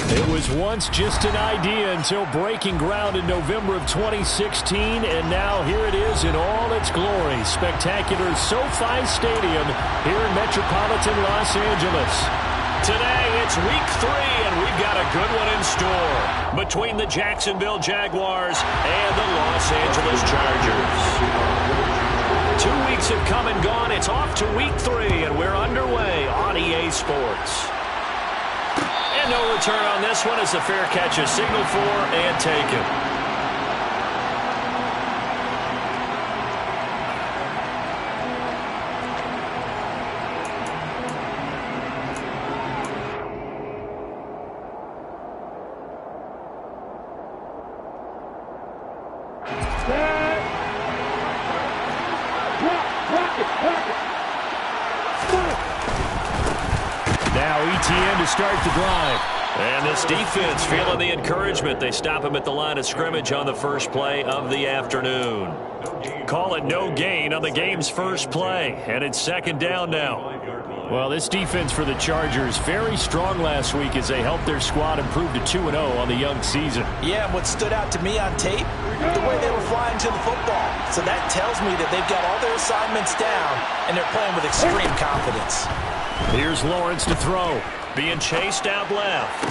It was once just an idea until breaking ground in November of 2016, and now here it is in all its glory. Spectacular SoFi Stadium here in metropolitan Los Angeles. Today, it's week 3, and we've got a good one in store between the Jacksonville Jaguars and the Los Angeles Chargers. 2 weeks have come and gone. It's off to week 3, and we're underway on EA Sports. And no return on this one as the fair catch is signaled for and taken. Start the drive. And this defense feeling the encouragement. They stop him at the line of scrimmage on the first play of the afternoon. Call it no gain on the game's first play. And it's second down now. Well, this defense for the Chargers very strong last week as they helped their squad improve to 2-0 on the young season. Yeah, and what stood out to me on tape, the way they were flying to the football. So that tells me that they've got all their assignments down and they're playing with extreme confidence. Here's Lawrence to throw. Being chased out left.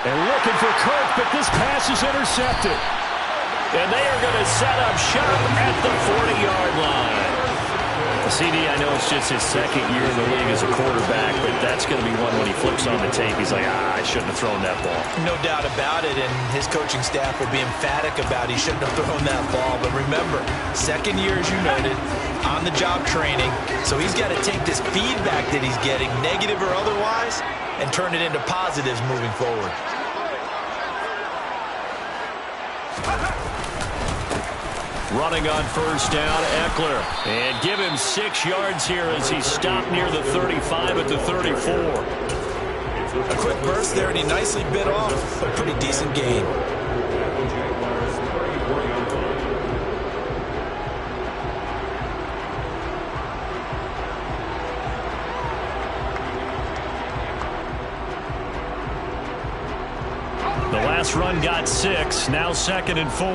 And looking for Kirk, but this pass is intercepted. And they are going to set up shop at the 40-yard line. CD, I know it's just his second year in the league as a quarterback, but that's going to be one when he flips on the tape. He's like, I shouldn't have thrown that ball. No doubt about it, and his coaching staff will be emphatic about he shouldn't have thrown that ball. But remember, second year, as you noted, on-the-job training, so he's got to take this feedback that he's getting, negative or otherwise, and turn it into positives moving forward. Running on first down, Eckler. And give him 6 yards here as he stopped near the 35 at the 34. A quick burst there, and he nicely bit off a pretty decent gain. The last run got 6, now 2nd and 4.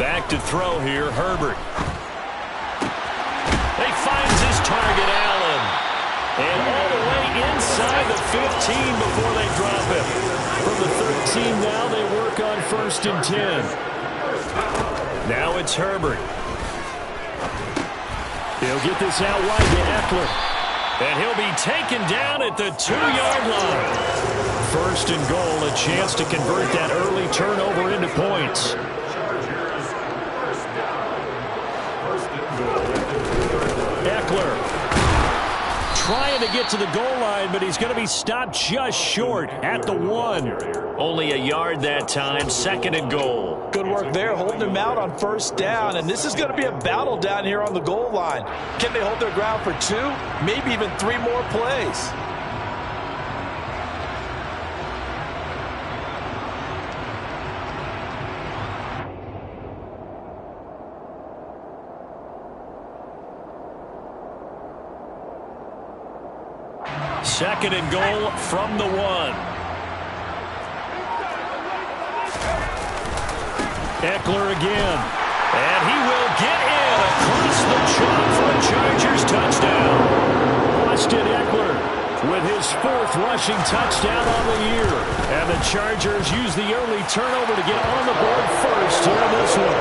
Back to throw here, Herbert. He finds his target, Allen. And all the way inside the 15 before they drop him. From the 13 now, they work on 1st and 10. Now it's Herbert. He'll get this out wide to Eckler. And he'll be taken down at the 2-yard line. 1st and goal, a chance to convert that early turnover into points. Eckler trying to get to the goal line, but he's going to be stopped just short at the 1. Only a yard that time, 2nd and goal. Good work there, holding him out on 1st down, and this is going to be a battle down here on the goal line. Can they hold their ground for 2, maybe even 3 more plays? Second and goal from the 1. Eckler again. And he will get in across the chalk for a Chargers touchdown. Austin Eckler with his 4th rushing touchdown on the year. And the Chargers use the early turnover to get on the board first here in this one.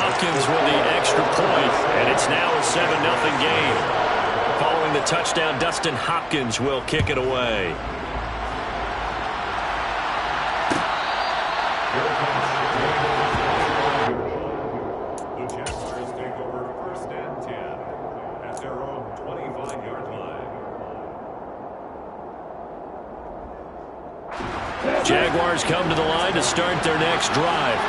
Hopkins with the extra point, and it's now a 7-0 game. Following the touchdown, Dustin Hopkins will kick it away. The Jaguars take over 1st and 10 at their own 25-yard line. Jaguars come to the line to start their next drive.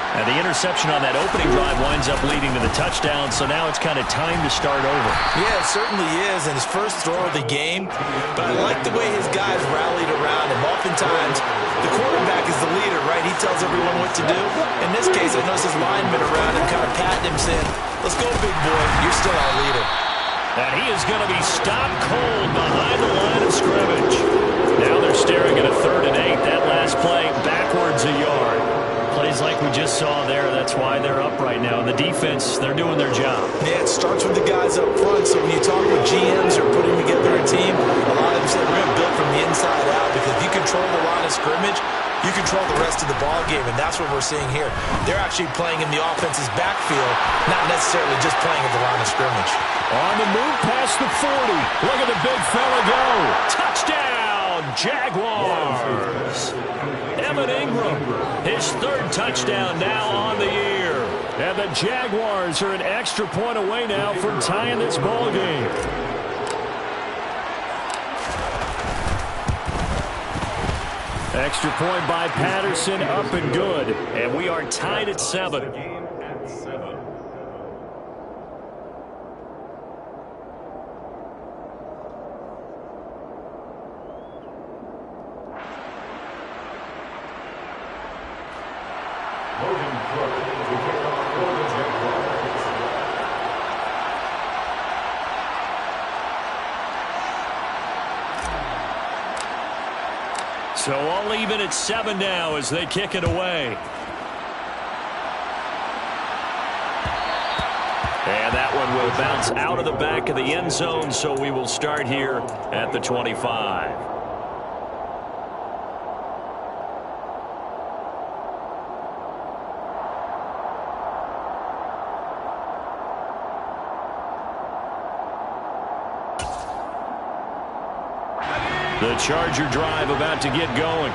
And the interception on that opening drive winds up leading to the touchdown, so now it's kind of time to start over. Yeah, it certainly is, and his first throw of the game. But I like the way his guys rallied around him. Oftentimes, the quarterback is the leader, right? He tells everyone what to do. In this case, I noticed his linemen around him kind of patting him, saying, let's go, big boy. You're still our leader. And he is going to be stopped cold behind the line of scrimmage. Now they're staring at a 3rd and 8. That last play, backwards a yard. Plays like we just saw there. That's why they're up right now. And the defense, they're doing their job. Yeah, it starts with the guys up front. So when you talk with GMs or putting together a team, a lot of them say we're going to build from the inside out, because if you control the line of scrimmage, you control the rest of the ball game, and that's what we're seeing here. They're actually playing in the offense's backfield, not necessarily just playing at the line of scrimmage. On the move past the 40. Look at the big fella go. Touchdown, Jaguars. Evan Ingram, his 3rd touchdown now on the year. And the Jaguars are an extra point away now from tying this ball game. Extra point by Patterson, up and good. And we are tied at 7. So all even at 7 now as they kick it away. And that one will bounce out of the back of the end zone, so we will start here at the 25. The Charger drive about to get going.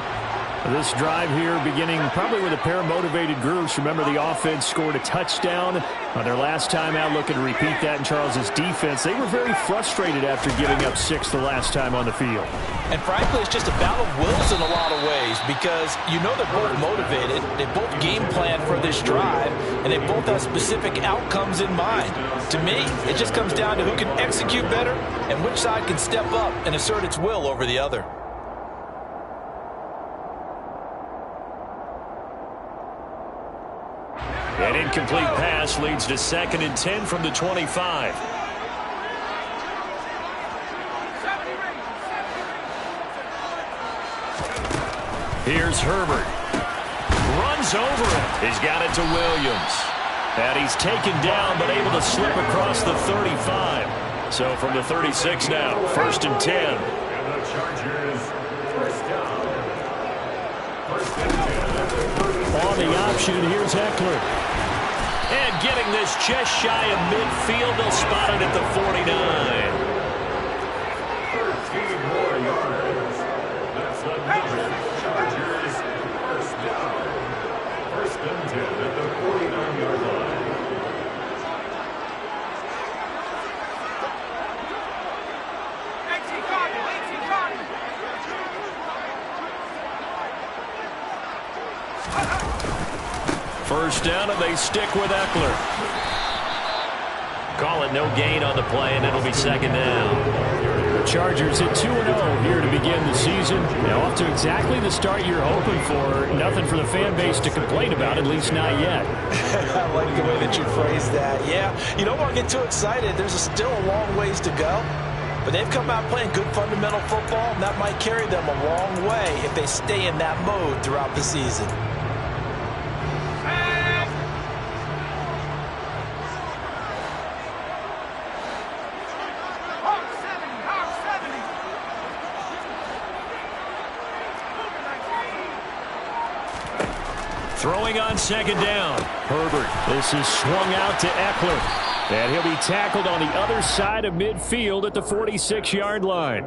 This drive here beginning probably with a pair of motivated groups. Remember, the offense scored a touchdown on their last time out. Looking to repeat that in Charles's defense. They were very frustrated after giving up 6 the last time on the field. And frankly, it's just a battle of wills in a lot of ways, because you know they're both motivated. They both game plan for this drive, and they both have specific outcomes in mind. To me, it just comes down to who can execute better and which side can step up and assert its will over the other. An incomplete pass leads to 2nd and 10 from the 25. Here's Herbert. Runs over it. He's got it to Williams. And he's taken down, but able to slip across the 35. So from the 36 now, 1st and 10. And the Chargers, 1st down. 1st and 10. On the option, here's Eckler. And getting this just shy of midfield, they'll spot it at the 49. 13 more yards. That's another Chargers 1st down. 1st and 10 at the 49-yard line. First down, and they stick with Eckler. Call it no gain on the play, and it'll be 2nd down. The Chargers at 2-0 here to begin the season. Now off to exactly the start you're hoping for. Nothing for the fan base to complain about, at least not yet. I like the way that you phrased that. Yeah, you don't want to get too excited. There's still a long ways to go. But they've come out playing good fundamental football, and that might carry them a long way if they stay in that mode throughout the season. Throwing on 2nd down. Herbert. This is swung out to Eckler. And he'll be tackled on the other side of midfield at the 46-yard line.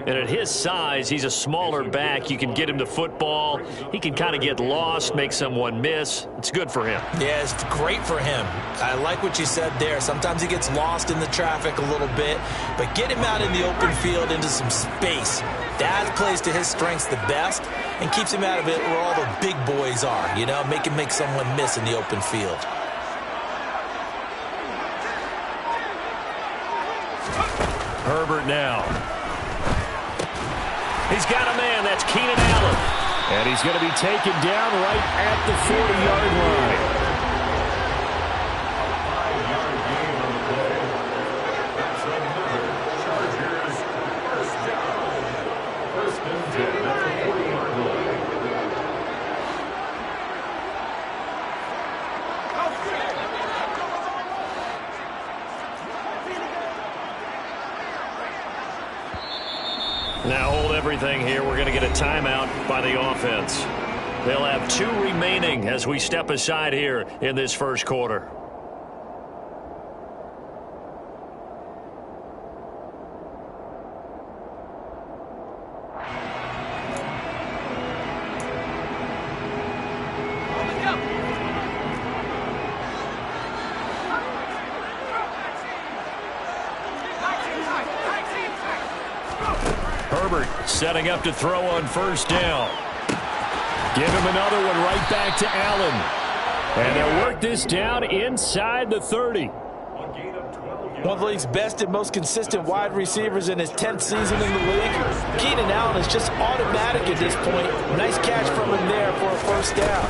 And at his size, he's a smaller back. You can get him the football. He can kind of get lost, make someone miss. It's good for him. Yeah, it's great for him. I like what you said there. Sometimes he gets lost in the traffic a little bit, but get him out in the open field into some space. That plays to his strengths the best and keeps him out of it where all the big boys are, you know, make him make someone miss in the open field. Herbert now. He's got a man. That's Keenan Allen. And he's going to be taken down right at the 40-yard line. A 5-yard gain on the play. That's another Chargers first down. First and 10 at the 40-yard line. Now hold everything here. We're going to get a timeout by the offense. They'll have 2 remaining as we step aside here in this first quarter. Herbert setting up to throw on first down. Give him another one right back to Allen. And they'll work this down inside the 30. One of the league's best and most consistent wide receivers in his 10th season in the league. Keenan Allen is just automatic at this point. Nice catch from him there for a first down.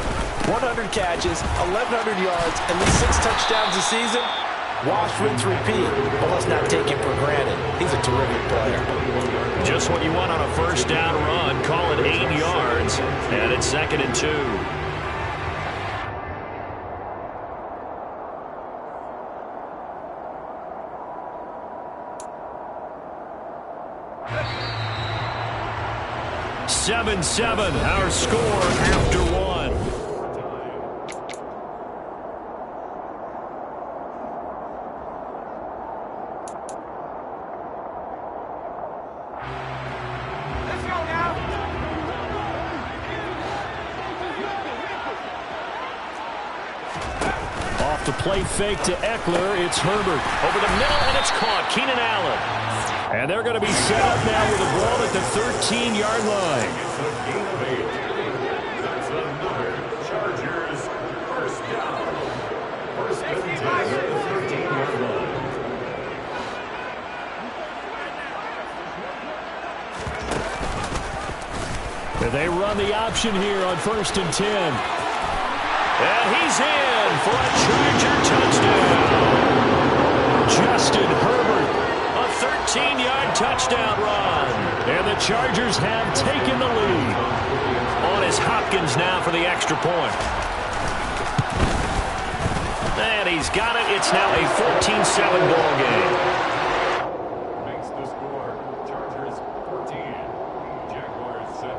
100 catches, 1,100 yards, at least 6 touchdowns a season. Wash, rinse, repeat. But let's not take him for granted. He's a terrific player. Just what you want on a first down run. Call it 8 yards. And it's 2nd and 2. Seven, our score after 1. Let's go now. Off the play fake to Eckler. It's Herbert over the middle, and it's caught. Keenan Allen. And they're going to be set up now with the ball at the 13-yard line. It's a gain of 8. That's another Chargers first down. First and 10 at the 13-yard line. They run the option here on 1st and 10. And he's in for a Charger touchdown. Justin Herbert. A 13-yard touchdown run. And the Chargers have taken the lead. On is Hopkins now for the extra point. And he's got it. It's now a 14-7 ball game. Makes the score Chargers 14, Jaguars 7.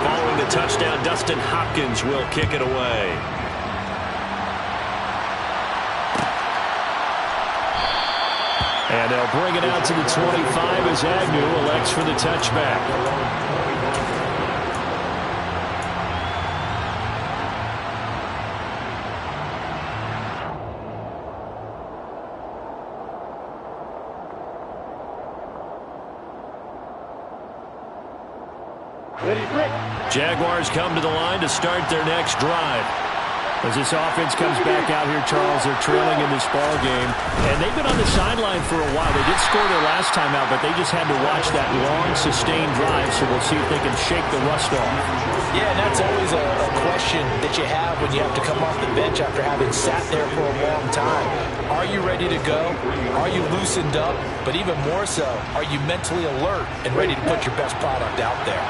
Following the touchdown, Dustin Hopkins will kick it away. And they'll bring it out to the 25 as Agnew elects for the touchback. Jaguars come to the line to start their next drive. As this offense comes back out here, Charles, they're trailing in this ball game. And they've been on the sideline for a while. They did score their last time out, but they just had to watch that long, sustained drive, so we'll see if they can shake the rust off. Yeah, and that's always a question that you have when you have to come off the bench after having sat there for a long time. Are you ready to go? Are you loosened up? But even more so, are you mentally alert and ready to put your best product out there?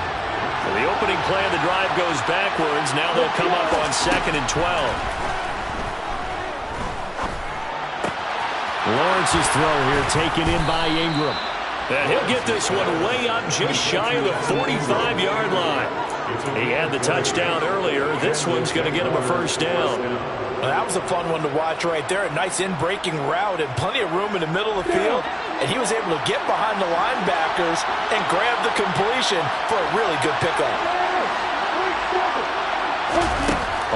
Well, the opening play of the drive goes backwards. Now they'll come up on 2nd and 12. Lawrence's throw here taken in by Ingram. And he'll get this one way up just shy of the 45-yard line. He had the touchdown earlier. This one's going to get him a first down. Well, that was a fun one to watch right there. A nice in-breaking route and plenty of room in the middle of the field. And he was able to get behind the linebackers and grab the completion for a really good pickup.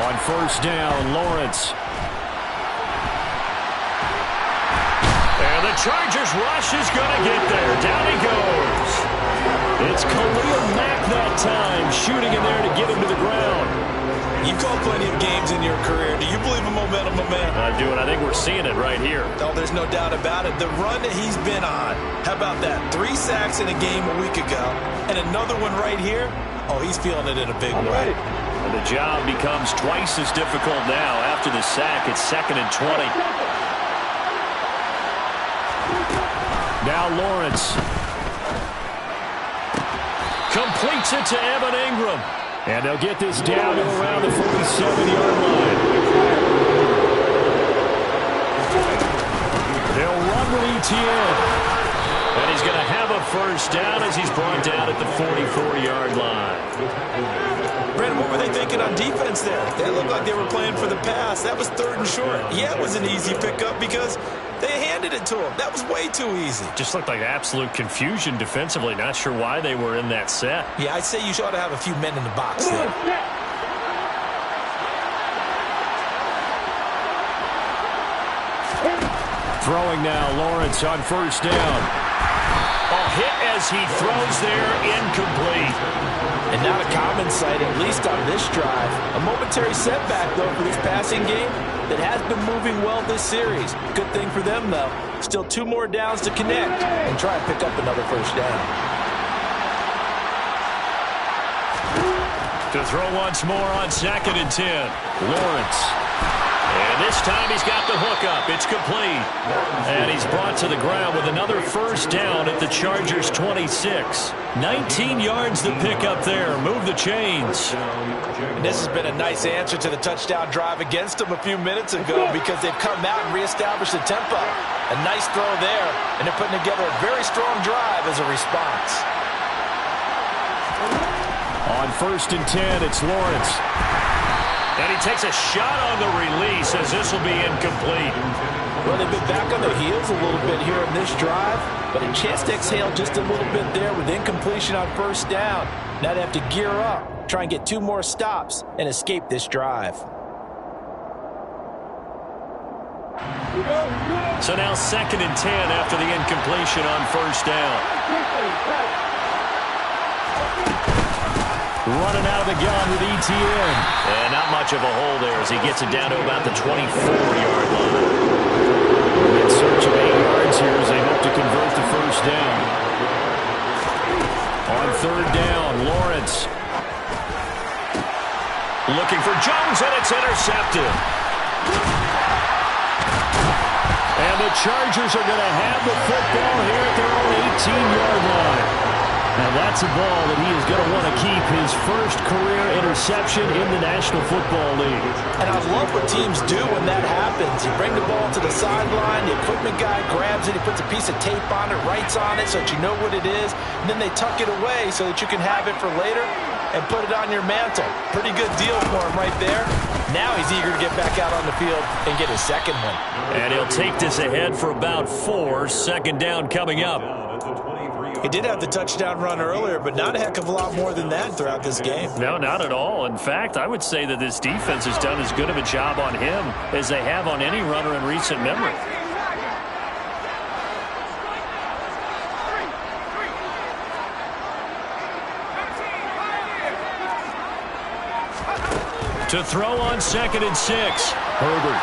On first down, Lawrence. And the Chargers rush is going to get there. Down he goes. It's Khalil Mack that time, shooting in there to get him to the ground. You've called plenty of games in your career. Do you believe in momentum, my man? I do, and I think we're seeing it right here. Oh, there's no doubt about it. The run that he's been on, how about that? 3 sacks in a game a week ago, and another one right here. Oh, he's feeling it in a big way. And the job becomes twice as difficult now. After the sack, it's 2nd and 20. Now Lawrence completes it to Evan Ingram. And they'll get this down to around the 47-yard line. They'll run with Etienne. And he's going to have a first down as he's brought down at the 44-yard line. Brandon, what were they thinking on defense there? They looked like they were playing for the pass. That was 3rd and short. Yeah, it was an easy pickup because they handed it to him. That was way too easy. Just looked like absolute confusion defensively. Not sure why they were in that set. Yeah, I'd say you ought to have a few men in the box there. Throwing now, Lawrence on first down. A hit as he throws there, incomplete. And not a common sight, at least on this drive. A momentary setback, though, for this passing game that has been moving well this series. Good thing for them, though. Still 2 more downs to connect and try and pick up another first down. To throw once more on 2nd and 10. Lawrence. And this time he's got the hookup. It's complete. And he's brought to the ground with another first down at the Chargers' 26. 19 yards to pick up there. Move the chains. And this has been a nice answer to the touchdown drive against them a few minutes ago because they've come out and reestablished the tempo. A nice throw there, and they're putting together a very strong drive as a response. On 1st and 10, it's Lawrence. And he takes a shot on the release as this will be incomplete. Well, they've been back on their heels a little bit here in this drive, but a chance to exhale just a little bit there with incompletion on first down. Now they have to gear up, try and get 2 more stops, and escape this drive. So now 2nd and 10 after the incompletion on first down. Running out of the gun with Etienne. And not much of a hole there as he gets it down to about the 24-yard line. In search of 8 yards here as they hope to convert the first down. On 3rd down, Lawrence. Looking for Jones, and it's intercepted. And the Chargers are going to have the football here at their own 18-yard line. Now that's a ball that he is going to want to keep, his first career interception in the National Football League. And I love what teams do when that happens. You bring the ball to the sideline, the equipment guy grabs it, he puts a piece of tape on it, writes on it so that you know what it is, and then they tuck it away so that you can have it for later and put it on your mantle. Pretty good deal for him right there. Now he's eager to get back out on the field and get his second one. And he'll take this ahead for about 4. 2nd down coming up. He did have the touchdown run earlier, but not a heck of a lot more than that throughout this game. No, not at all. In fact, I would say that this defense has done as good of a job on him as they have on any runner in recent memory. To throw on 2nd and 6. Herbert.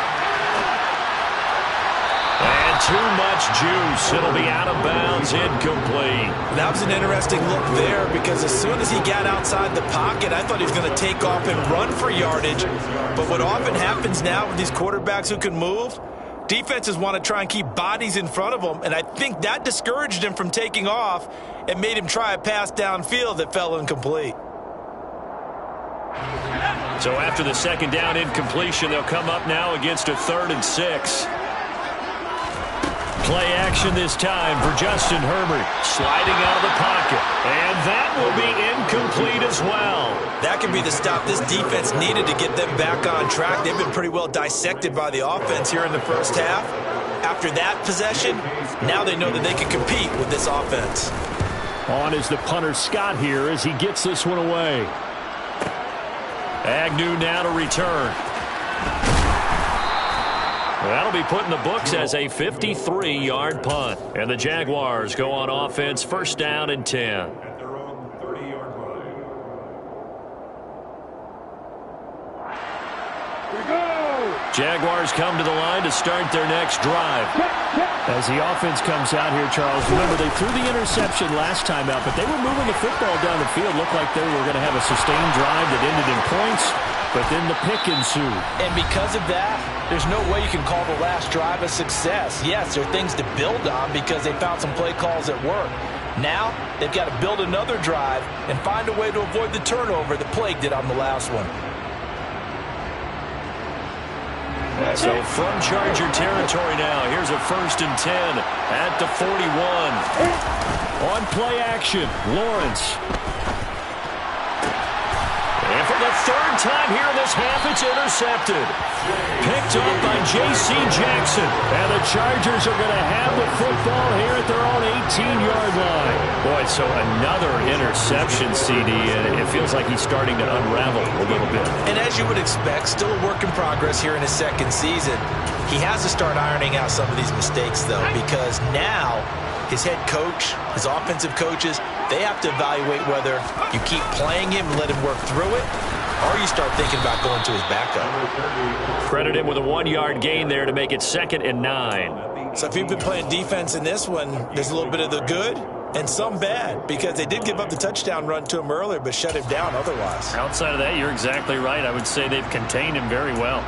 And too much juice. It'll be out of bounds, incomplete. That was an interesting look there because as soon as he got outside the pocket, I thought he was going to take off and run for yardage. But what often happens now with these quarterbacks who can move, defenses want to try and keep bodies in front of them, and I think that discouraged him from taking off and made him try a pass downfield that fell incomplete. So after the 2nd down incompletion, they'll come up now against a 3rd and 6. Play action this time for Justin Herbert. Sliding out of the pocket. And that will be incomplete as well. That could be the stop this defense needed to get them back on track. They've been pretty well dissected by the offense here in the first half. After that possession, now they know that they can compete with this offense. On is the punter Scott here as he gets this one away. Agnew now to return. That'll be put in the books as a 53-yard punt. And the Jaguars go on offense, 1st down and 10. At their own Jaguars come to the line to start their next drive. As the offense comes out here, Charles, remember they threw the interception last time out, but they were moving the football down the field. Looked like they were going to have a sustained drive that ended in points, but then the pick ensued. And because of that, there's no way you can call the last drive a success. Yes, there are things to build on because they found some play calls that work. Now, they've got to build another drive and find a way to avoid the turnover that plagued it on the last one. So from Charger territory now, here's a 1st and 10 at the 41. On play action, Lawrence. And for the 3rd time here in this half, it's intercepted. Picked up by J.C. Jackson. And the Chargers are going to have the football here at their own 18-yard line. Boy, so another interception, CD, and it feels like he's starting to unravel a little bit. And as you would expect, still a work in progress here in his 2nd season. He has to start ironing out some of these mistakes, though, because now his head coach, his offensive coaches, they have to evaluate whether you keep playing him and let him work through it, or you start thinking about going to his backup. Credit him with a 1-yard gain there to make it 2nd and 9. So if you've been playing defense in this one, there's a little bit of the good and some bad, because they did give up the touchdown run to him earlier, but shut him down otherwise. Outside of that, you're exactly right. I would say they've contained him very well.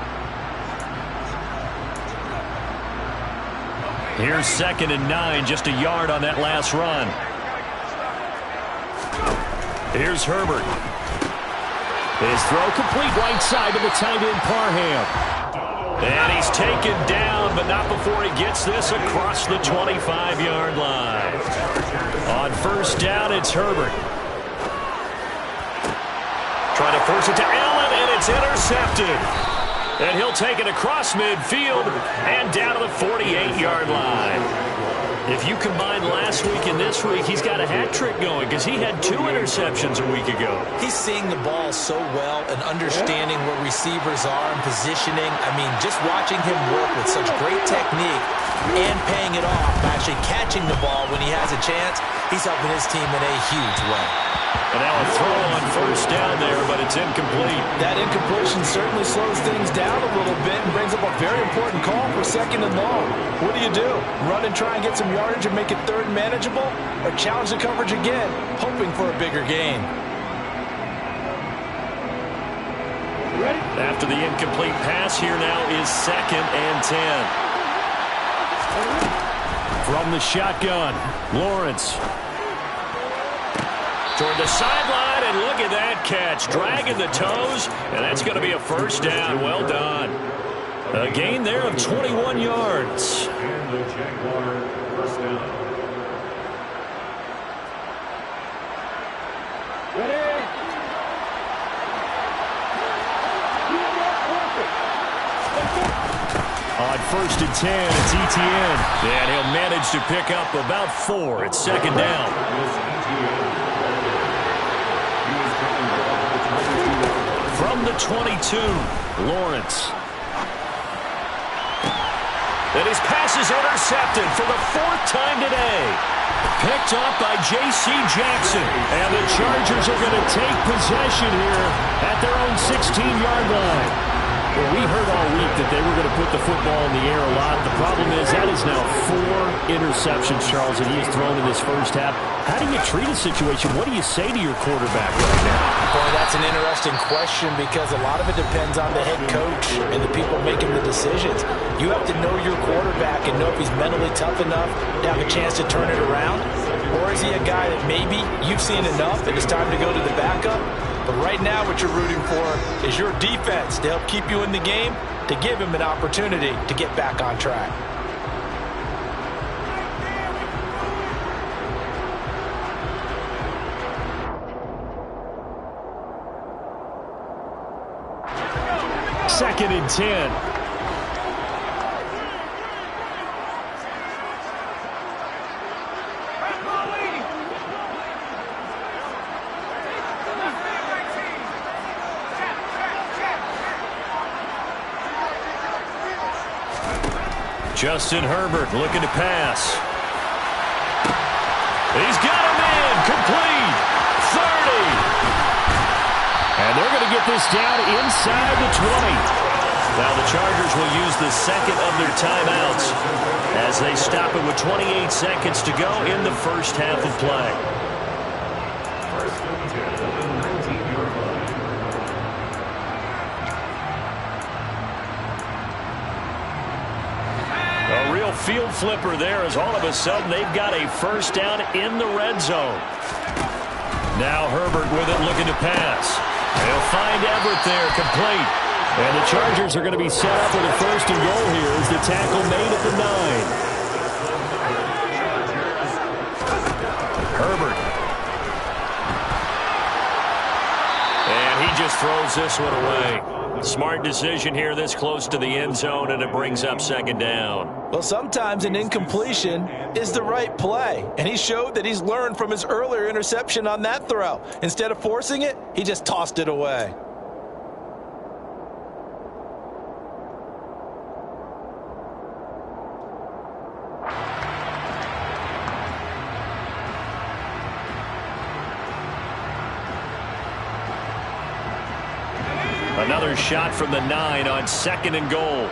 Here's 2nd and 9, just a yard on that last run. Here's Herbert. His throw complete right side to the tight end Parham. And he's taken down, but not before he gets this across the 25-yard line. On 1st down, it's Herbert. Trying to force it to Allen, and it's intercepted. And he'll take it across midfield and down to the 48-yard line. If you combine last week and this week, he's got a hat trick going because he had 2 interceptions a week ago. He's seeing the ball so well and understanding where receivers are and positioning. I mean, just watching him work with such great technique and paying it off by actually catching the ball when he has a chance, he's helping his team in a huge way. And now a throw on 1st down there, but it's incomplete. That incompletion certainly slows things down a little bit and brings up a very important call for 2nd and long. What do? Run and try and get some yardage and make it 3rd and manageable? Or challenge the coverage again, hoping for a bigger gain? After the incomplete pass, here now is 2nd and 10. From the shotgun, Lawrence. Toward the sideline, and look at that catch. Dragging the toes, and that's going to be a 1st down. Well done. A gain there of 21 yards. And the Jaguar 1st down. On 1st and 10, it's Etienne. And he'll manage to pick up about 4. It's 2nd down. From the 22, Lawrence. And his pass is intercepted for the 4th time today. Picked up by J.C. Jackson. And the Chargers are going to take possession here at their own 16-yard line. Well, we heard all week that they were going to put the football in the air a lot. The problem is that is now 4 interceptions, Charles, that he has thrown in this 1st half. How do you treat a situation? What do you say to your quarterback right now? Boy, that's an interesting question because a lot of it depends on the head coach and the people making the decisions. You have to know your quarterback and know if he's mentally tough enough to have a chance to turn it around. Or is he a guy that maybe you've seen enough and it's time to go to the backup? But right now what you're rooting for is your defense to help keep you in the game, to give him an opportunity to get back on track. Second and 10. Justin Herbert looking to pass. He's got him in. Complete. 30. And they're going to get this down inside the 20. Now the Chargers will use the second of their timeouts as they stop it with 28 seconds to go in the first half of play. First and 10 at the 19-yard line. A real field flipper there as all of a sudden they've got a first down in the red zone. Now Herbert with it looking to pass. They'll find Everett there, complete. And the Chargers are going to be set up with a first and goal here as the tackle made at the 9. Herbert. And he just throws this one away. Smart decision here this close to the end zone, and it brings up second down. Well, sometimes an incompletion is the right play, and he showed that he's learned from his earlier interception on that throw. Instead of forcing it, he just tossed it away. Another shot from the 9 on second and goal.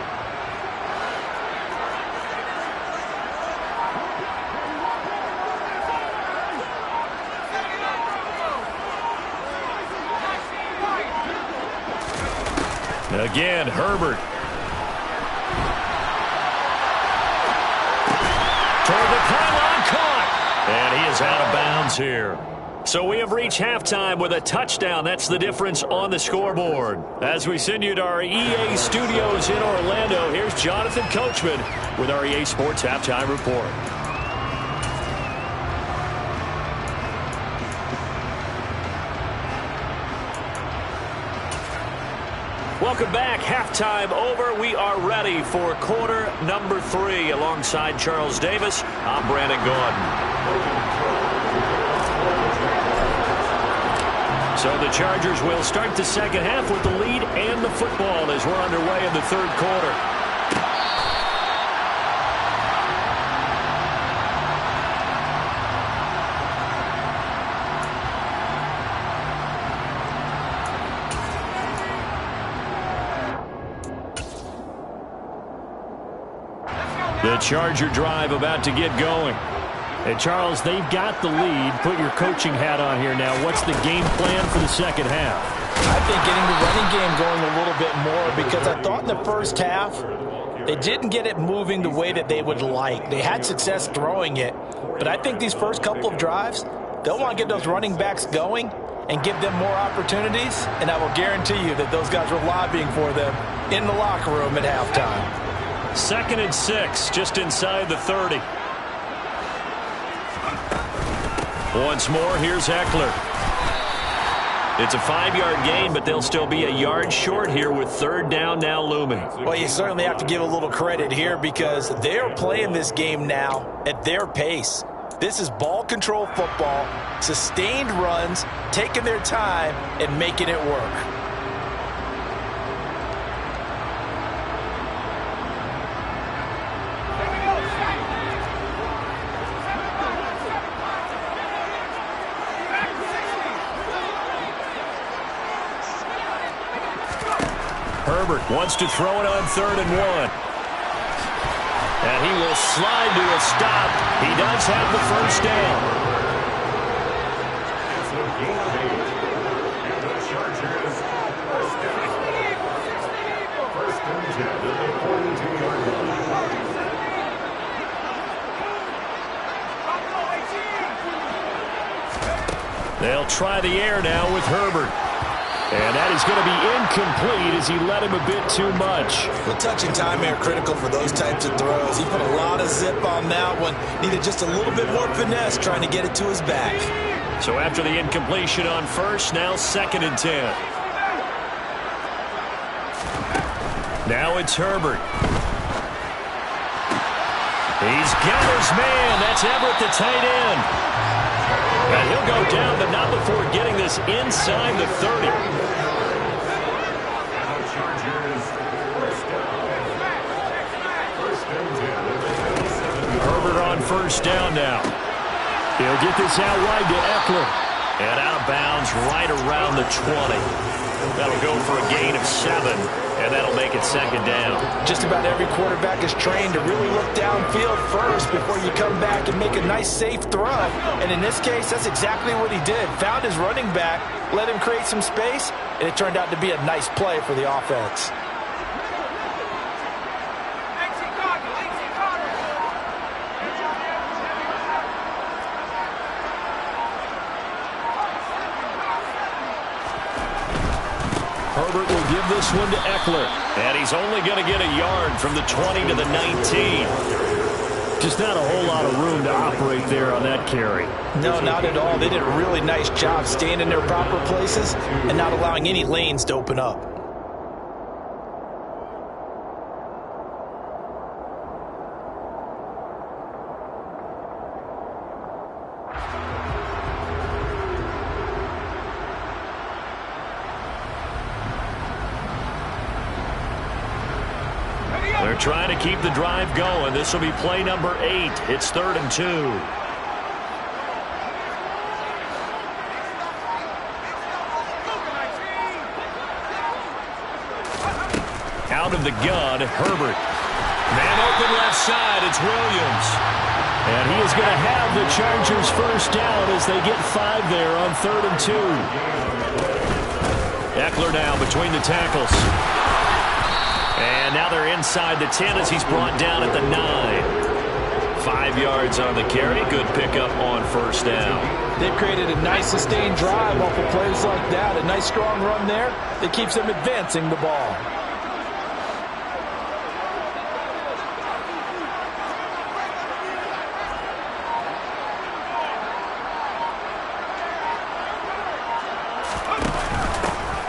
Again, Herbert. Toward the pylon, caught. And he is out of bounds here. So we have reached halftime with a touchdown. That's the difference on the scoreboard. As we send you to our EA studios in Orlando, here's Jonathan Coachman with our EA Sports Halftime Report. Welcome back. Halftime over. We are ready for quarter number 3. Alongside Charles Davis, I'm Brandon Gordon. So the Chargers will start the second half with the lead and the football as we're underway in the third quarter. The Charger drive about to get going. And Charles, they've got the lead. Put your coaching hat on here now. What's the game plan for the second half? I think getting the running game going a little bit more, because I thought in the first half they didn't get it moving the way that they would like. They had success throwing it, but I think these first couple of drives, they'll want to get those running backs going and give them more opportunities, and I will guarantee you that those guys were lobbying for them in the locker room at halftime. 2nd and 6, just inside the 30. Once more, here's Eckler. It's a 5-yard gain, but they'll still be a yard short here with third down now looming. Well, you certainly have to give a little credit here because they're playing this game now at their pace. This is ball control football, sustained runs, taking their time and making it work. Herbert wants to throw it on 3rd and 1. And he will slide to a stop. He does have the first down. It's a gain of 8. And the Chargers first down. First and 10 at the 42-yard line. They'll try the air now with Herbert. And that is going to be incomplete as he led him a bit too much. The touch and time are critical for those types of throws. He put a lot of zip on that one. Needed just a little bit more finesse trying to get it to his back. So after the incompletion on first, now 2nd and 10. Now it's Herbert. He's got his man. That's Everett, the tight end. And he'll go down, but not before getting this inside the 30. Herbert on first down now. He'll get this out wide to Eckler. And out of bounds right around the 20. That'll go for a gain of 7, and that'll make it second down. Just about every quarterback is trained to really look downfield first before you come back and make a nice, safe throw. And in this case, that's exactly what he did. Found his running back, let him create some space, and it turned out to be a nice play for the offense. Herbert will give this one to Eckler. And he's only going to get a yard from the 20 to the 19. Just not a whole lot of room to operate there on that carry. No, not at all. They did a really nice job staying in their proper places and not allowing any lanes to open up. They're trying to keep the drive going. This will be play number 8. It's 3rd and 2. Out of the gun, Herbert. Man open left side, it's Williams. And he is going to have the Chargers first down as they get 5 there on 3rd and 2. Eckler now between the tackles. And now they're inside the 10 as he's brought down at the 9. 5 yards on the carry. Good pickup on first down. They've created a nice sustained drive off of plays like that. A nice strong run there that keeps them advancing the ball.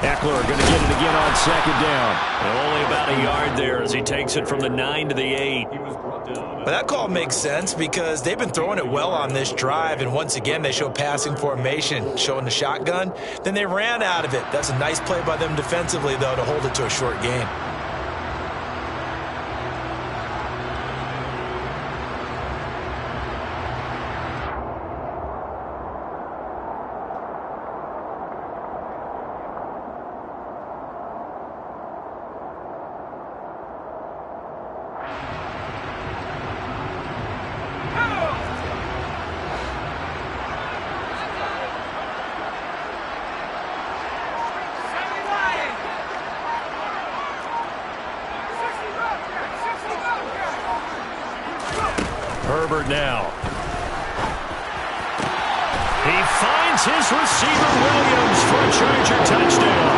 Eckler going to get it again on second down. And only about a yard there as he takes it from the 9 to the 8. But that call makes sense because they've been throwing it well on this drive, and once again they show passing formation, showing the shotgun. Then they ran out of it. That's a nice play by them defensively, though, to hold it to a short game. Herbert now. He finds his receiver Williams for a Charger touchdown.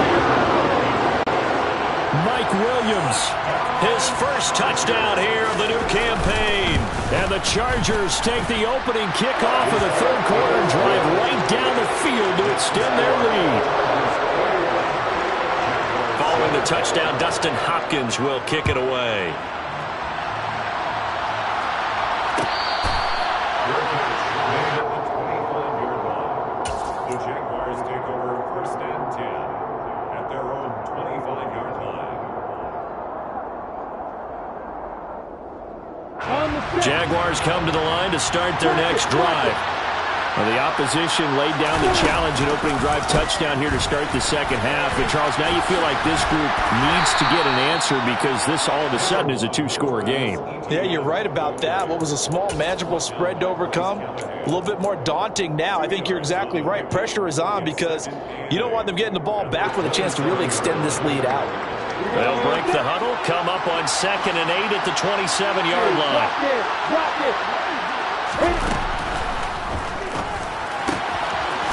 Mike Williams, his first touchdown here of the new campaign. And the Chargers take the opening kickoff of the 3rd quarter and drive right down the field to extend their lead. Following the touchdown, Dustin Hopkins will kick it away. Jaguars come to the line to start their next drive. Well, the opposition laid down the challenge and opening drive touchdown here to start the second half. But, Charles, now you feel like this group needs to get an answer because this all of a sudden is a 2-score game. Yeah, you're right about that. What was a small, manageable spread to overcome, a little bit more daunting now. I think you're exactly right. Pressure is on because you don't want them getting the ball back with a chance to really extend this lead out. They'll break the huddle, come up on 2nd and 8 at the 27-yard line.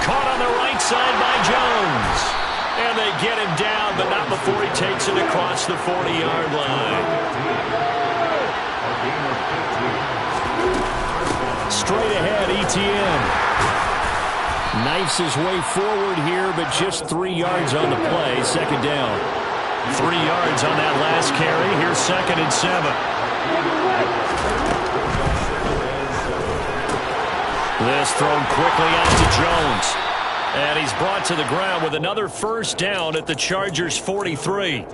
Caught on the right side by Jones. And they get him down, but not before he takes it across the 40-yard line. Straight ahead, Etienne. Knifes his way forward here, but just 3 yards on the play. Second down. 3 yards on that last carry. Here's 2nd and 7. This thrown quickly out to Jones. And he's brought to the ground with another first down at the Chargers' 43.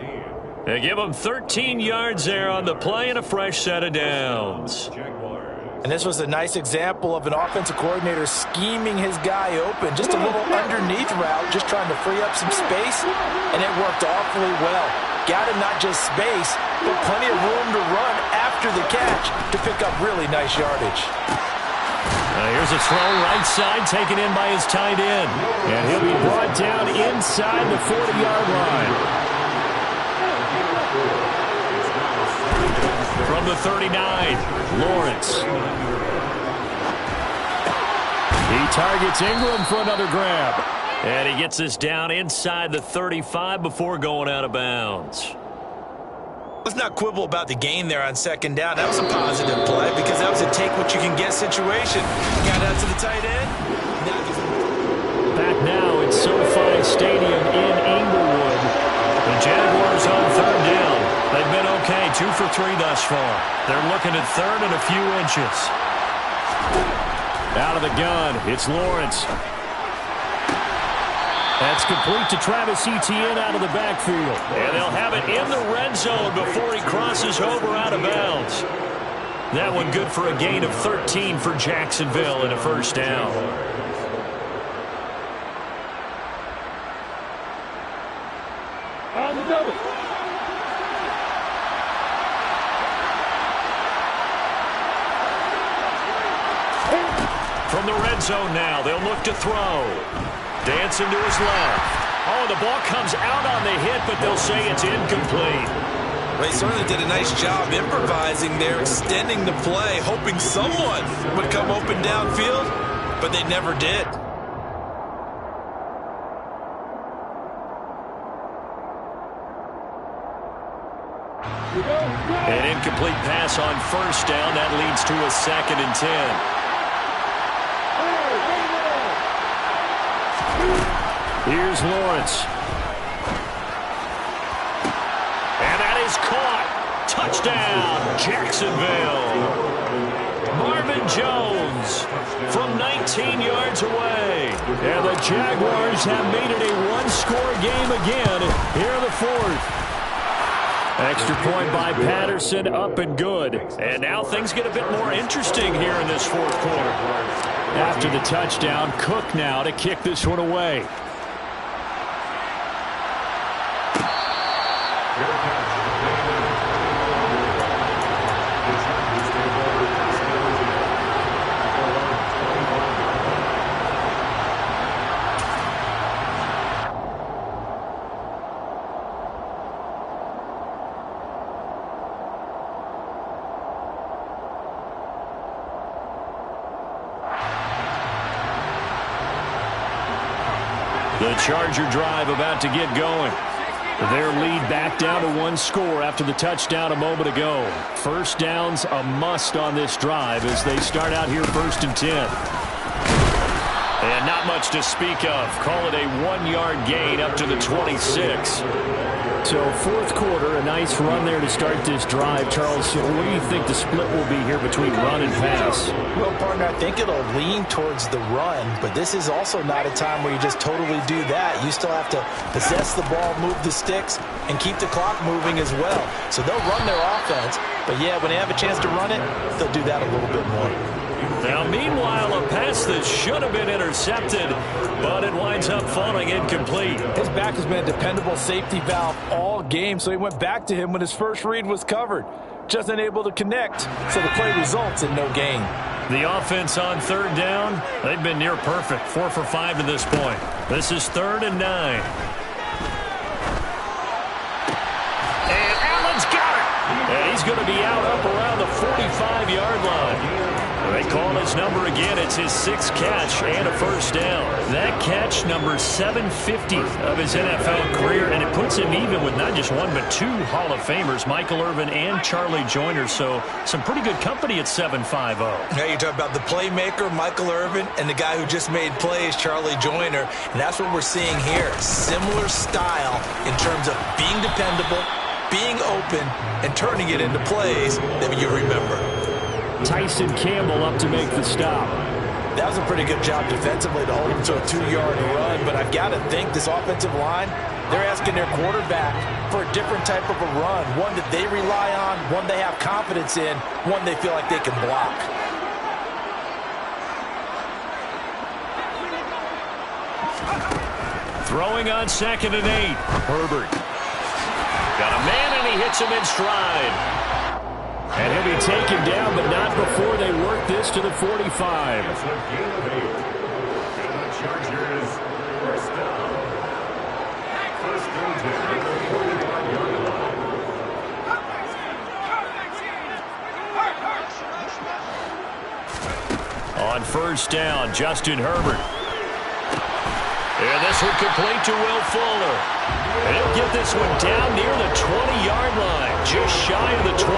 They give him 13 yards there on the play and a fresh set of downs. And this was a nice example of an offensive coordinator scheming his guy open. Just a little underneath route, just trying to free up some space, and it worked awfully well. Got him not just space, but plenty of room to run after the catch to pick up really nice yardage. Here's a throw right side, taken in by his tight end. And he'll be brought down inside the 40-yard line. From the 39, Lawrence. He targets Ingram for another grab. And he gets this down inside the 35 before going out of bounds. Let's not quibble about the gain there on second down. That was a positive play because that was a take-what-you-can-get situation. Got out to the tight end. Back now at SoFi Stadium in Inglewood. The Jaguars on third down. They've been okay, 2 for 3 thus far. They're looking at third and a few inches. Out of the gun, it's Lawrence. That's complete to Travis Etienne out of the backfield. And they'll have it in the red zone before he crosses over out of bounds. That one good for a gain of 13 for Jacksonville and a first down. From the red zone now, they'll look to throw. Dancing to his left. Oh, the ball comes out on the hit, but they'll say it's incomplete. They certainly did a nice job improvising there, extending the play, hoping someone would come open downfield, but they never did. An incomplete pass on first down. That leads to a 2nd and 10. Here's Lawrence. And that is caught. Touchdown, Jacksonville. Marvin Jones from 19 yards away. And the Jaguars have made it a one-score game again here in the 4th. Extra point by Patterson, up and good. And now things get a bit more interesting here in this 4th quarter. After the touchdown, Cook now to kick this one away. The Charger drive about to get going. Their lead back down to 1 score after the touchdown a moment ago. First down's a must on this drive as they start out here 1st and 10. And not much to speak of. Call it a 1-yard gain up to the 26. So 4th quarter, a nice run there to start this drive. Charles, what do you think the split will be here between run and pass? Well, partner, I think it'll lean towards the run, but this is also not a time where you just totally do that. You still have to possess the ball, move the sticks, and keep the clock moving as well. So they'll run their offense, but yeah, when they have a chance to run it, they'll do that a little bit more. Now, meanwhile, a pass that should have been intercepted, but it winds up falling incomplete. His back has been a dependable safety valve all game, so he went back to him when his first read was covered. Just unable to connect, so the play results in no gain. The offense on 3rd down, they've been near perfect, 4 for 5 to this point. This is 3rd and 9. And Allen's got it! And he's going to be out up around the 45-yard line. They call his number again. It's his 6th catch and a first down. That catch, number 750 of his NFL career, and it puts him even with not just 1 but 2 Hall of Famers, Michael Irvin and Charlie Joyner. So some pretty good company at 750. Now you're talking about the playmaker, Michael Irvin, and the guy who just made plays, Charlie Joyner. And that's what we're seeing here. Similar style in terms of being dependable, being open, and turning it into plays that you remember. Tyson Campbell up to make the stop. That was a pretty good job defensively to hold him to a 2-yard run, but I've got to think this offensive line, they're asking their quarterback for a different type of a run, one that they rely on, one they have confidence in, one they feel like they can block. Throwing on 2nd and 8. Herbert. Got a man, and he hits him in stride. And he'll be taken down, but not before they work this to the 45. It's a gain of 8. And the Chargers first down. First and 10 at the 45-yard line. On first down, Justin Herbert. And this one complete to Will Fuller. And he'll get this one down near the 20-yard line, just shy of the 20.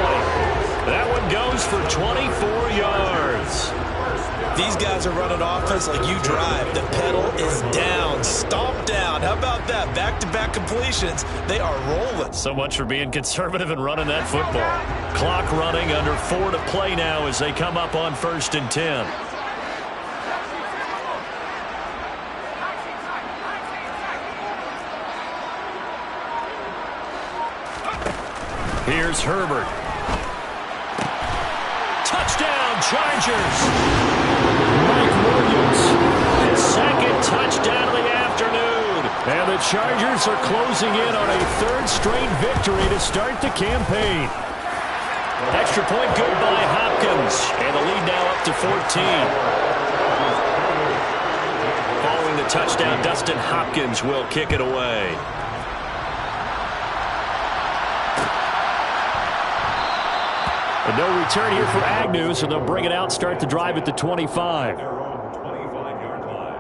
That one goes for 24 yards. These guys are running offense like you drive. The pedal is down, stomp down. How about that? Back-to-back completions. They are rolling. So much for being conservative and running that football. Clock running, under 4 to play now as they come up on 1st and 10. Here's Herbert. Touchdown, Chargers. Mike Williams, his 2nd touchdown of the afternoon. And the Chargers are closing in on a 3rd straight victory to start the campaign. Extra point good by Hopkins. And the lead now up to 14. Following the touchdown, Dustin Hopkins will kick it away. And no return here for Agnew, so they'll bring it out, start the drive at the 25. Their own 25-yard line.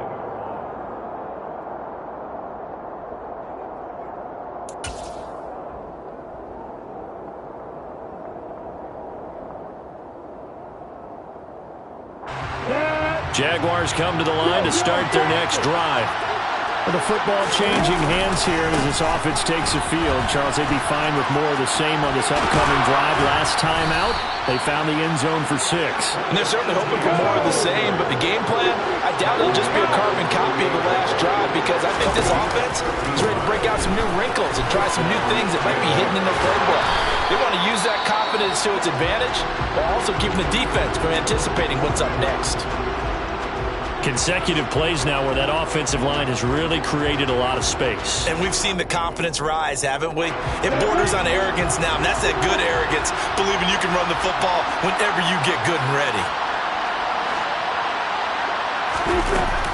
Jaguars come to the line to start their next drive. With the football changing hands here as this offense takes the field. Charles, they'd be fine with more of the same on this upcoming drive. Last time out, they found the end zone for 6. And they're certainly hoping for more of the same, but the game plan, I doubt it'll just be a carbon copy of the last drive, because I think this offense is ready to break out some new wrinkles and try some new things that might be hidden in their playbook. They want to use that confidence to its advantage while also keeping the defense from anticipating what's up next. Consecutive plays now where that offensive line has really created a lot of space. And we've seen the confidence rise, haven't we? It borders on arrogance now, and that's that good arrogance, believing you can run the football whenever you get good and ready.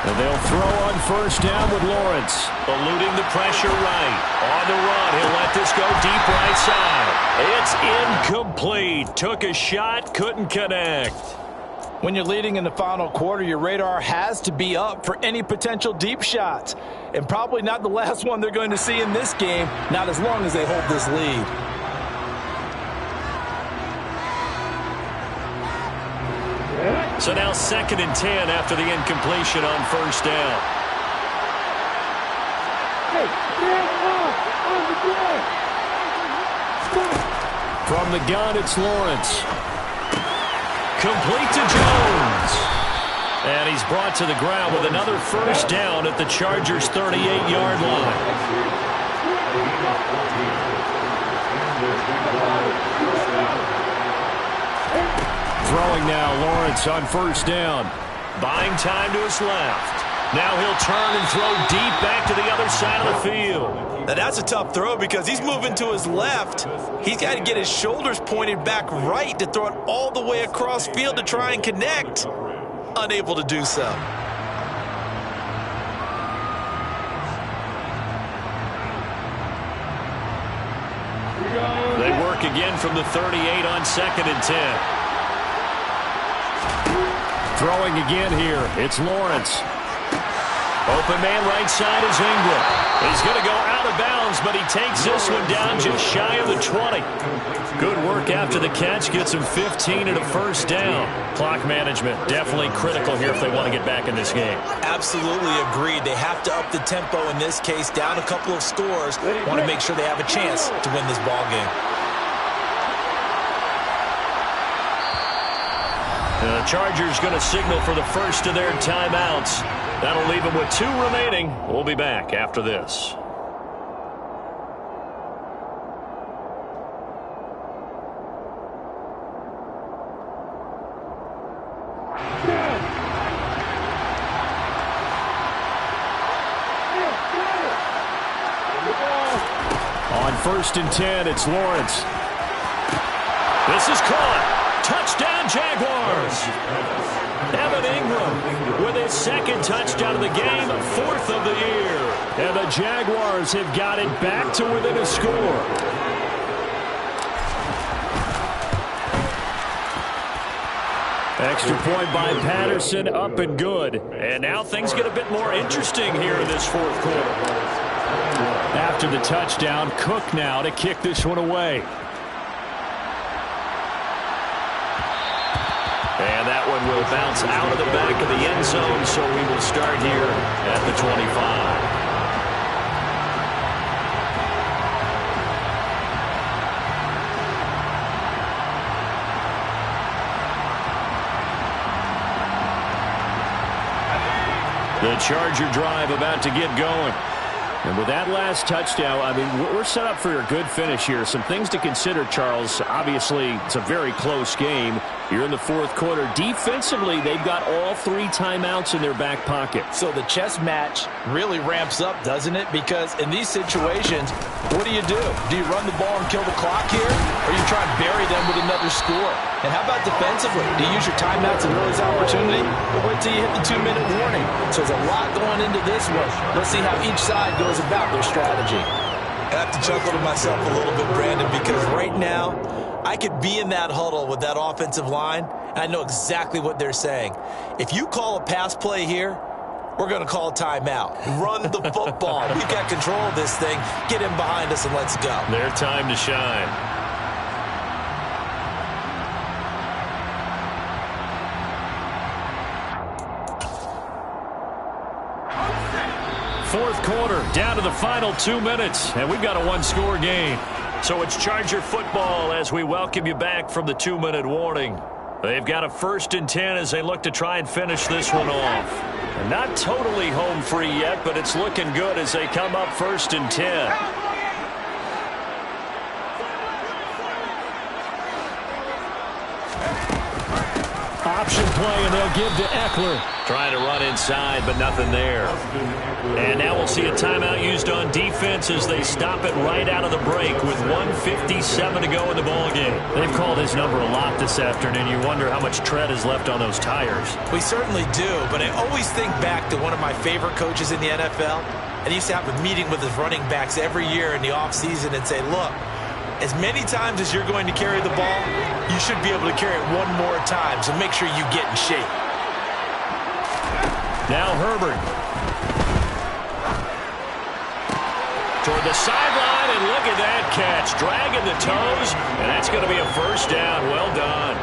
And they'll throw on first down with Lawrence. Eluding the pressure right. On the run, he'll let this go deep right side. It's incomplete. Took a shot, couldn't connect. When you're leading in the final quarter, your radar has to be up for any potential deep shots. And probably not the last one they're going to see in this game, not as long as they hold this lead. So now 2nd and 10 after the incompletion on first down. From the gun, it's Lawrence. Complete to Jones. And he's brought to the ground with another first down at the Chargers' 38-yard line. Throwing now, Lawrence on first down. Buying time to his left. Now he'll turn and throw deep back to the other side of the field. Now that's a tough throw because he's moving to his left. He's got to get his shoulders pointed back right to throw it all the way across field to try and connect. Unable to do so. They work again from the 38 on 2nd and 10. Throwing again here. It's Lawrence. Open man right side is Ingram. He's going to go out of bounds, but he takes this one down just shy of the 20. Good work after the catch. Gets him 15 and a first down. Clock management definitely critical here if they want to get back in this game. Absolutely agreed. They have to up the tempo in this case. Down a couple of scores. Want to make sure they have a chance to win this ball game. The Chargers going to signal for the first of their timeouts. That'll leave them with 2 remaining. We'll be back after this. first and 10. It's Lawrence. This is caught. Touchdown, Jaguars. Evan Ingram with his second touchdown of the game, fourth of the year. And the Jaguars have got it back to within a score. Extra point by Patterson, up and good. And now things get a bit more interesting here in this fourth quarter. After the touchdown, Cook now to kick this one away. And that one will bounce out of the back of the end zone, so we will start here at the 25. The Charger drive about to get going. And with that last touchdown, I mean, we're set up for a good finish here. Some things to consider, Charles. Obviously, it's a very close game. You're in the fourth quarter. Defensively, they've got all 3 timeouts in their back pocket. So the chess match really ramps up, doesn't it? Because in these situations, what do? Do you run the ball and kill the clock here? Or you try and bury them with another score? And how about defensively? Do you use your timeouts and realize opportunity? Or wait till you hit the 2-minute warning? So there's a lot going into this one. Let's see how each side goes about their strategy. I have to chuckle to myself a little bit, Brandon, because right now I could be in that huddle with that offensive line, and I know exactly what they're saying. If you call a pass play here, we're going to call a timeout. Run the football. We've got control of this thing. Get in behind us and let's go. Their time to shine. Fourth quarter, down to the final 2 minutes, and we've got a one-score game. So it's Charger football as we welcome you back from the 2-minute warning. They've got a first and 10 as they look to try and finish this one off. And not totally home free yet, but it's looking good as they come up first and 10. Option play, and they'll give to Eckler. Trying to run inside, but nothing there. And now we'll see a timeout used on defense as they stop it right out of the break with 1:57 to go in the ballgame. They've called his number a lot this afternoon. You wonder how much tread is left on those tires. We certainly do, but I always think back to one of my favorite coaches in the NFL. And he used to have a meeting with his running backs every year in the offseason and say, look, as many times as you're going to carry the ball, you should be able to carry it one more time, so make sure you get in shape. Now Herbert. Toward the sideline, and look at that catch. Dragging the toes, and that's going to be a first down. Well done.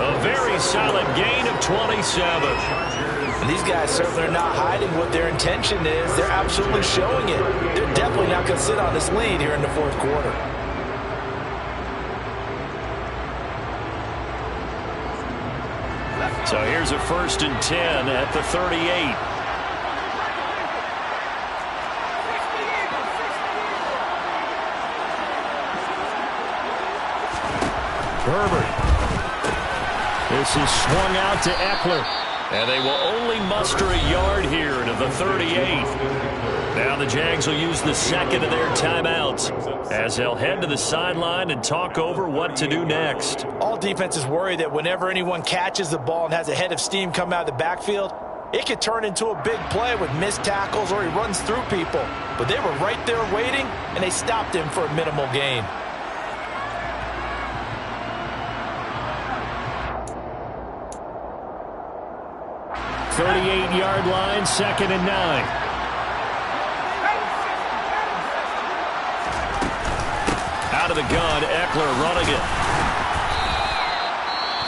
A very solid gain of 27. And these guys certainly are not hiding what their intention is. They're absolutely showing it. They're definitely not going to sit on this lead here in the fourth quarter. So here's a first and 10 at the 38. Herbert. This is swung out to Eckler. And they will only muster a yard here to the 38. Now the Jags will use the second of their timeouts as they'll head to the sideline and talk over what to do next. All defenses worry that whenever anyone catches the ball and has a head of steam come out of the backfield, it could turn into a big play with missed tackles or he runs through people. But they were right there waiting, and they stopped him for a minimal gain. The 38-yard line, second and 9. Out of the gun, Eckler running it.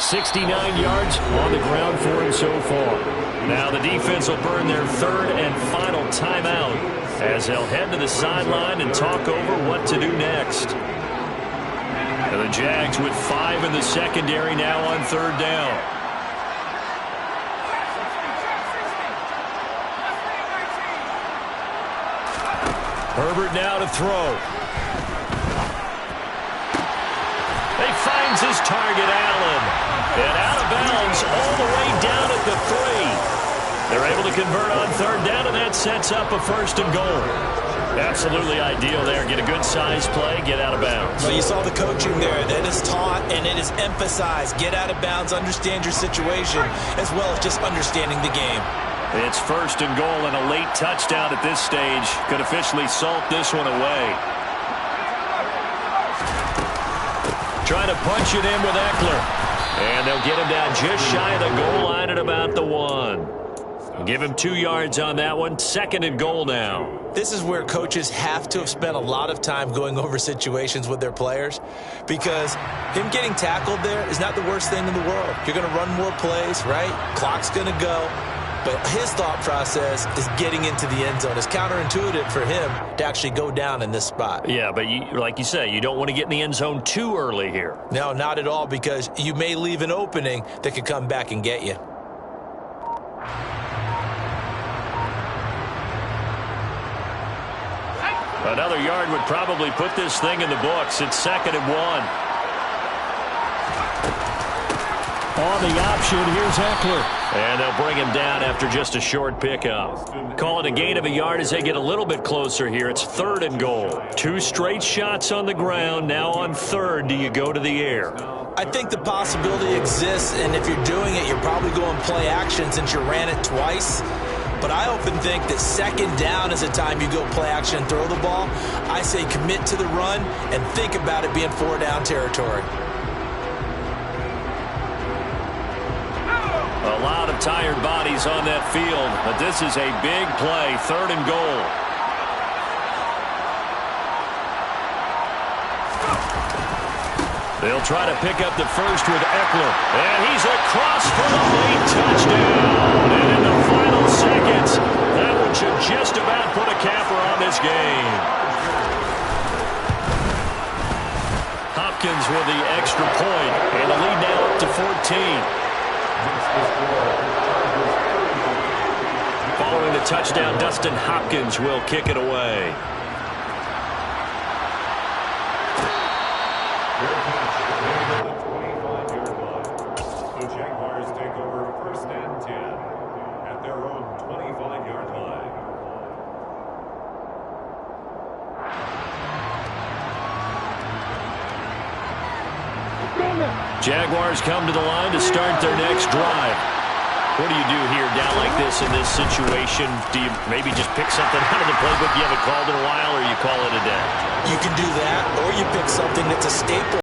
69 yards on the ground for him so far. Now the defense will burn their third and final timeout as they'll head to the sideline and talk over what to do next. And the Jags with 5 in the secondary now on third down. Herbert now to throw. He finds his target, Allen. And out of bounds all the way down at the 3. They're able to convert on third down, and that sets up a first and goal. Absolutely ideal there. Get a good size play, get out of bounds. Well, you saw the coaching there. That is taught and it is emphasized. Get out of bounds, understand your situation, as well as just understanding the game. It's first and goal, and a late touchdown at this stage could officially salt this one away. Trying to punch it in with Eckler. And they'll get him down just shy of the goal line at about the 1. Give him 2 yards on that one. Second and goal now. This is where coaches have to have spent a lot of time going over situations with their players, because him getting tackled there is not the worst thing in the world. You're going to run more plays, right? Clock's going to go. But his thought process is getting into the end zone. It's counterintuitive for him to actually go down in this spot. Yeah, but like you say, you don't want to get in the end zone too early here. No, not at all, because you may leave an opening that could come back and get you. Another yard would probably put this thing in the books. It's second and 1. On the option, here's Eckler. And they'll bring him down after just a short pickup. Call it a gain of a yard as they get a little bit closer here. It's third and goal. 2 straight shots on the ground. Now on third, do you go to the air? I think the possibility exists, and if you're doing it, you're probably going play action since you ran it twice. But I often think that second down is a time you go play action and throw the ball. I say commit to the run and think about it being 4-down territory. A lot of tired bodies on that field, but this is a big play, third and goal. They'll try to pick up the first with Eckler, and he's across for the late touchdown. And in the final seconds, that one should just about put a capper on this game. Hopkins with the extra point, and the lead now up to 14. Following the touchdown, Dustin Hopkins will kick it away. The Jaguars take over first and 10 at their own 25-yard line. Jaguars come to the line to start their next drive. What do you do here down like this in this situation? Do you maybe just pick something out of the playbook you haven't called in a while, or you call it a day? You can do that, or you pick something that's a staple